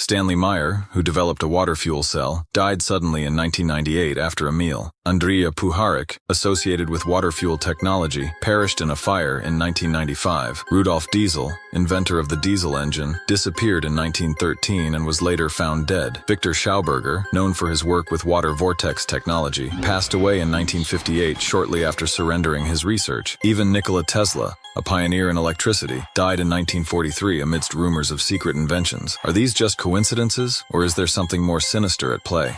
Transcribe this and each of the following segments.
Stanley Meyer, who developed a water fuel cell, died suddenly in 1998 after a meal. Andrija Puharich, associated with water fuel technology, perished in a fire in 1995. Rudolf Diesel, inventor of the diesel engine, disappeared in 1913 and was later found dead. Victor Schauberger, known for his work with water vortex technology, passed away in 1958 shortly after surrendering his research. Even Nikola Tesla, a pioneer in electricity, died in 1943 amidst rumors of secret inventions. Are these just coincidences, or is there something more sinister at play?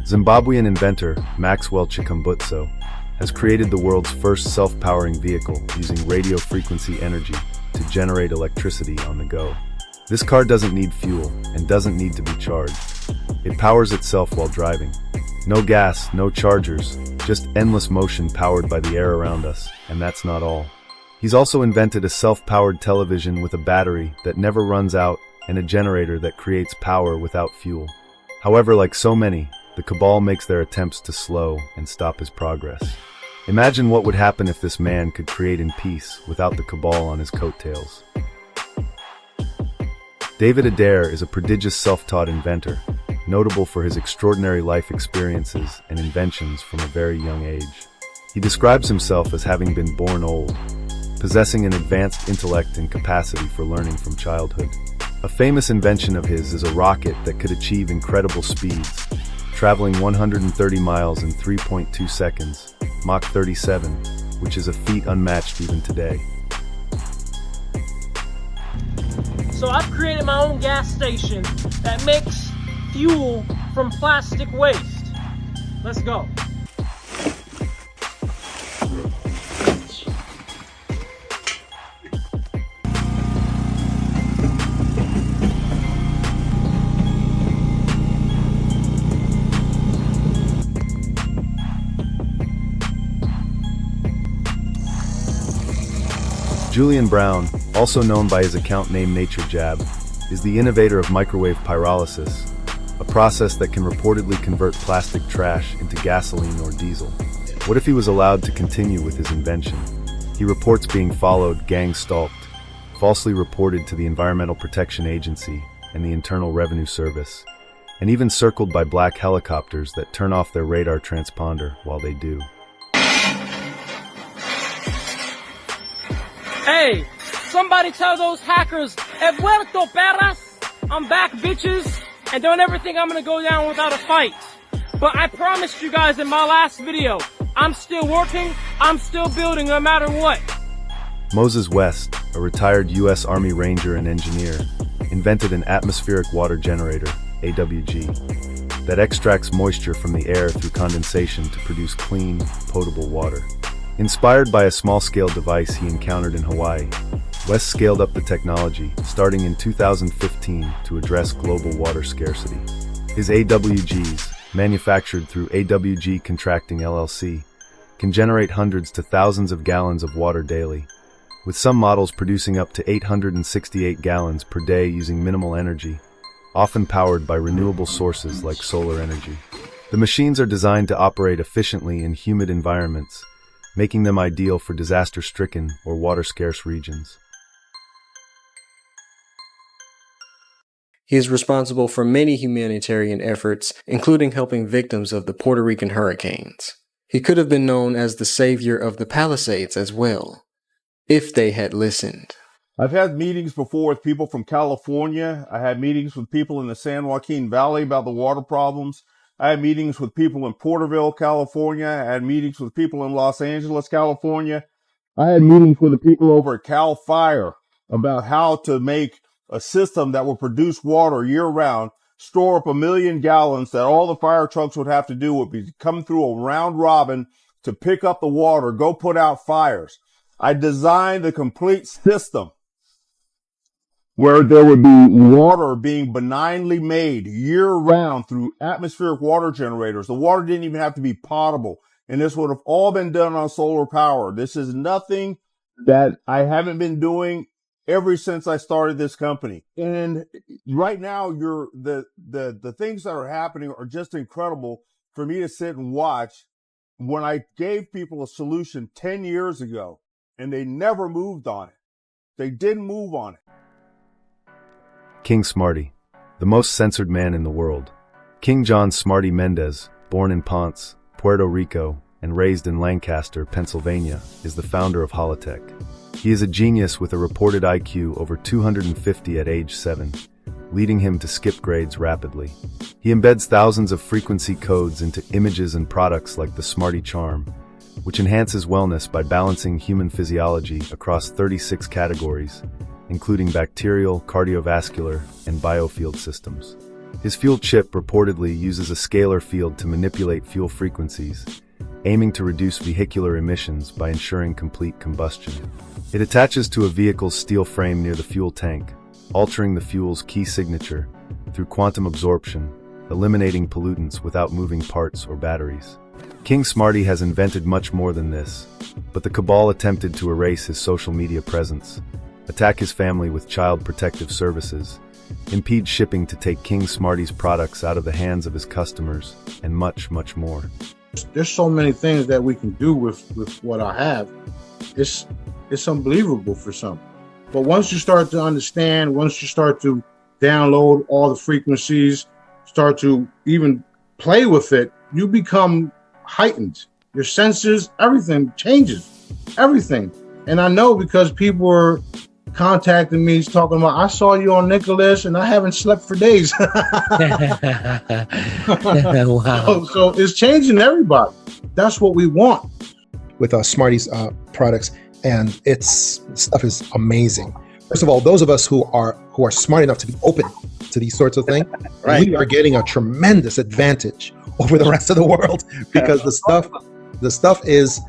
Zimbabwean inventor Maxwell Chikumbutso has created the world's first self-powering vehicle using radio frequency energy to generate electricity on the go. This car doesn't need fuel and doesn't need to be charged. It powers itself while driving. No gas, no chargers, just endless motion powered by the air around us, and that's not all. He's also invented a self-powered television with a battery that never runs out and a generator that creates power without fuel. However, like so many, the cabal makes their attempts to slow and stop his progress. Imagine what would happen if this man could create in peace without the cabal on his coattails. David Adair is a prodigious self-taught inventor, notable for his extraordinary life experiences and inventions from a very young age. He describes himself as having been born old, possessing an advanced intellect and capacity for learning from childhood. A famous invention of his is a rocket that could achieve incredible speeds, traveling 130 miles in 3.2 seconds, Mach 37, which is a feat unmatched even today. So I've created my own gas station that makes fuel from plastic waste. Let's go. Julian Brown, also known by his account name Nature Jab, is the innovator of microwave pyrolysis, a process that can reportedly convert plastic trash into gasoline or diesel. What if he was allowed to continue with his invention? He reports being followed, gang-stalked, falsely reported to the Environmental Protection Agency and the Internal Revenue Service, and even circled by black helicopters that turn off their radar transponder while they do. Hey, somebody tell those hackers, "He vuelto, perras." I'm back, bitches, and don't ever think I'm gonna go down without a fight. But I promised you guys in my last video, I'm still working, I'm still building no matter what. Moses West, a retired U.S. Army Ranger and engineer, invented an atmospheric water generator, AWG, that extracts moisture from the air through condensation to produce clean, potable water. Inspired by a small-scale device he encountered in Hawaii, West scaled up the technology, starting in 2015 to address global water scarcity. His AWGs, manufactured through AWG Contracting LLC, can generate hundreds to thousands of gallons of water daily, with some models producing up to 868 gallons per day using minimal energy, often powered by renewable sources like solar energy. The machines are designed to operate efficiently in humid environments, making them ideal for disaster-stricken or water-scarce regions. He is responsible for many humanitarian efforts, including helping victims of the Puerto Rican hurricanes. He could have been known as the savior of the Palisades as well, if they had listened. I've had meetings before with people from California. I had meetings with people in the San Joaquin Valley about the water problems. I had meetings with people in Porterville, California. I had meetings with people in Los Angeles, California. I had meetings with the people over at Cal Fire about how to make a system that will produce water year-round, store up 1 million gallons that all the fire trucks would have to do would be come through a round robin to pick up the water, go put out fires. I designed a complete system where there would be water being benignly made year-round through atmospheric water generators. The water didn't even have to be potable, and this would have all been done on solar power. This is nothing that I haven't been doing ever since I started this company. And right now, the things that are happening are just incredible for me to sit and watch. When I gave people a solution 10 years ago, and they never moved on it. They didn't move on it. King Smarty, the most censored man in the world. King John Smarty Mendez, born in Ponce, Puerto Rico, and raised in Lancaster, Pennsylvania, is the founder of Holotech. He is a genius with a reported IQ over 250 at age 7, leading him to skip grades rapidly. He embeds thousands of frequency codes into images and products like the Smarty Charm, which enhances wellness by balancing human physiology across 36 categories, including bacterial, cardiovascular, and biofield systems. His fuel chip reportedly uses a scalar field to manipulate fuel frequencies, aiming to reduce vehicular emissions by ensuring complete combustion. It attaches to a vehicle's steel frame near the fuel tank, altering the fuel's key signature through quantum absorption, eliminating pollutants without moving parts or batteries. King Smarty has invented much more than this, but the cabal attempted to erase his social media presence, attack his family with child protective services, impede shipping to take King Smarty's products out of the hands of his customers, and much, much more. There's so many things that we can do with what I have. It's unbelievable for some. But once you start to understand, once you start to download all the frequencies, start to even play with it, you become heightened. Your senses, everything changes, everything. And I know because people were contacting me talking about, I saw you on Nicholas and I haven't slept for days. Wow. So it's changing everybody. That's what we want. With Smarty's products, and its stuff is amazing. First of all, those of us who are smart enough to be open to these sorts of things, Right. we are getting a tremendous advantage over the rest of the world because the stuff is,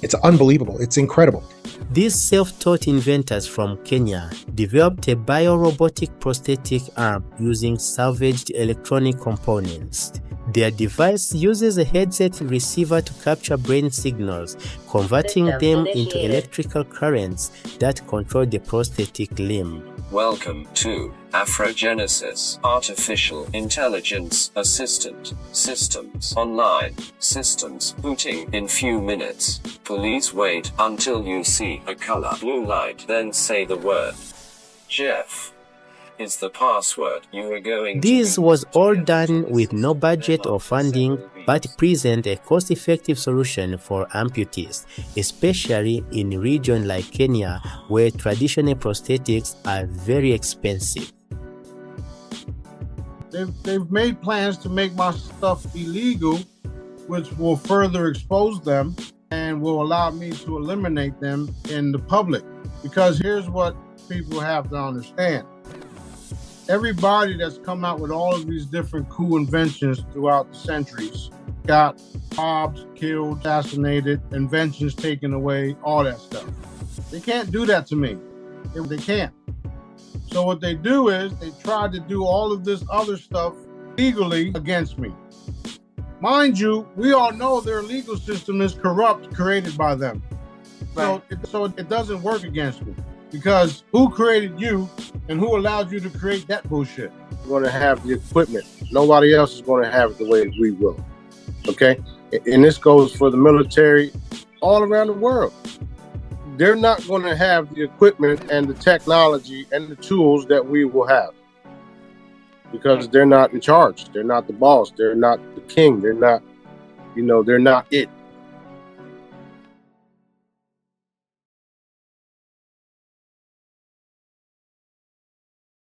it's unbelievable. It's incredible. These self-taught inventors from Kenya developed a biorobotic prosthetic arm using salvaged electronic components. Their device uses a headset receiver to capture brain signals, converting them into electrical currents that control the prosthetic limb. Welcome to Afrogenesis Artificial Intelligence Assistant Systems Online Systems booting in few minutes. Please wait until you see a color blue light, then say the word Jeff is the password you are going to This use was to all get done the with no services. budget Then or funding, answer will be but yes. present a cost-effective solution for amputees, especially in a region like Kenya, where traditional prosthetics are very expensive. They've made plans to make my stuff illegal, which will further expose them and will allow me to eliminate them in the public. Because here's what people have to understand. Everybody that's come out with all of these different cool inventions throughout the centuries got robbed, killed, assassinated, inventions taken away, all that stuff. They can't do that to me. They can't. So what they do is they try to do all of this other stuff legally against me. Mind you, we all know their legal system is corrupt, created by them. So it doesn't work against me. Because who created you and who allowed you to create that bullshit? We're going to have the equipment. Nobody else is going to have it the way we will. Okay? And this goes for the military all around the world. They're not going to have the equipment and the technology and the tools that we will have. Because they're not in charge. They're not the boss. They're not the king. They're not, they're not it.